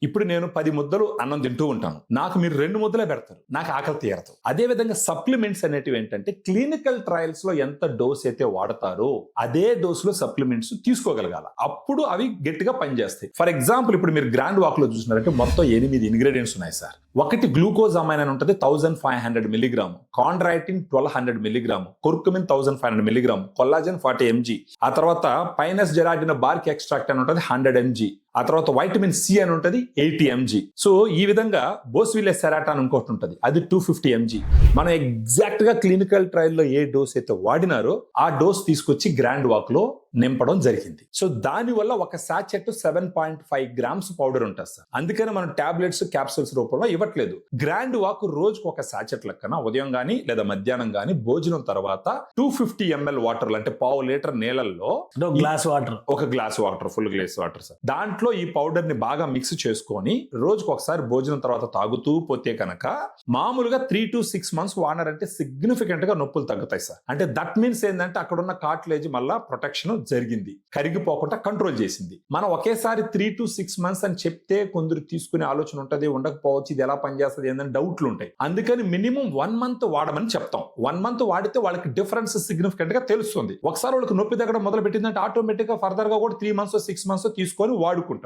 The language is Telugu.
ఇప్పుడు నేను 10 ముద్దలు అన్నం తింటూ ఉంటాను, నాకు మీరు 2 ముద్దలే పెడతారు, నాకు ఆకలి తీరదు. అదే విధంగా సప్లిమెంట్స్ అనేటివి ఏంటంటే క్లినికల్ ట్రయల్స్ లో ఎంత డోస్ అయితే వాడతారో అదే డోస్ లో సప్లిమెంట్స్ తీసుకోగలగాల, అప్పుడు అవి గట్టిగా పనిచేస్తాయి. ఫర్ ఎగ్జాంపుల్ ఇప్పుడు మీరు గ్రాండ్ వాక్ లో చూసినారంటే మొత్తం 8 ఇంగ్రీడియంట్స్ ఉన్నాయి సార్. ఒకటి గ్లూకోజ్ అమైన్ అని ఉంటుంది 1500 milligram, chondroitin 1200 milligram, curcumin 1500 milligram, collagen 40 mg, ఆ తర్వాత పైనస్ జెరాటిన్ బార్క్ ఎక్స్ట్రాక్ట్ అని ఉంటుంది 100 mg, ఆ తర్వాత వైటమిన్ సి అని ఉంటుంది 80 mg. సో ఈ విధంగా బోస్విల్లెస్ సెరాటాన్ ఇంకోటి ఉంటుంది, అది 250 mg. మనం ఎగ్జాక్ట్ గా క్లినికల్ ట్రయల్ లో ఏ డోస్ అయితే వాడినారో ఆ డోస్ తీసుకొచ్చి గ్రాండ్ వాక్ లో నింపడం జరిగింది. సో దాని వల్ల ఒక సాచెట్ 7.5 గ్రామ్స్ పౌడర్ ఉంటుంది సార్. అందుకని మనం టాబ్లెట్స్ క్యాప్సూల్స్ రూపంలో ఇవ్వట్లేదు. గ్రాండ్ వాక్ రోజుకు ఒక సాచెట్ లెక్కన ఉదయం గానీ లేదా మధ్యాహ్నం గానీ భోజనం తర్వాత 250 ml వాటర్ అంటే 1/2 లీటర్ నీళ్ళల్లో ఒక glass water full glass water sir, దాంట్లో ఈ పౌడర్ ని బాగా మిక్స్ చేసుకొని రోజుకు ఒకసారి భోజనం తర్వాత తాగుతూ పోతే కనుక మామూలుగా 3 to 6 months వాడినారంటే సిగ్నిఫికెంట్ గా నొప్పులు తగ్గుతాయి సార్. అంటే దట్ మీన్స్ ఏంటంటే అక్కడ ఉన్న కార్టిలేజ్ మళ్ళా ప్రొటెక్షన్ జరిగింది, కరిగిపోకుండా కంట్రోల్ చేసింది. మనం ఒకేసారి 3 to 6 months అని చెప్తే కొందరు తీసుకునే ఆలోచన ఉంటది, ఉండకపోవచ్చు, ఇది ఎలా పనిచేస్తుంది ఏందని డౌట్లు ఉంటాయి. అందుకని మినిమం 1 month వాడమని చెప్తాం. 1 month వాడితే వాళ్ళకి డిఫరెన్స్ సిగ్నిఫికెంట్ గా తెలుస్తుంది. ఒకసారి వాళ్ళకి నొప్పి తగ్గడం మొదలు పెట్టిందంటే ఆటోమేటిక్ గా ఫర్దర్ గా కూడా 3 months 6 months తీసుకొని వాడుకుంటారు.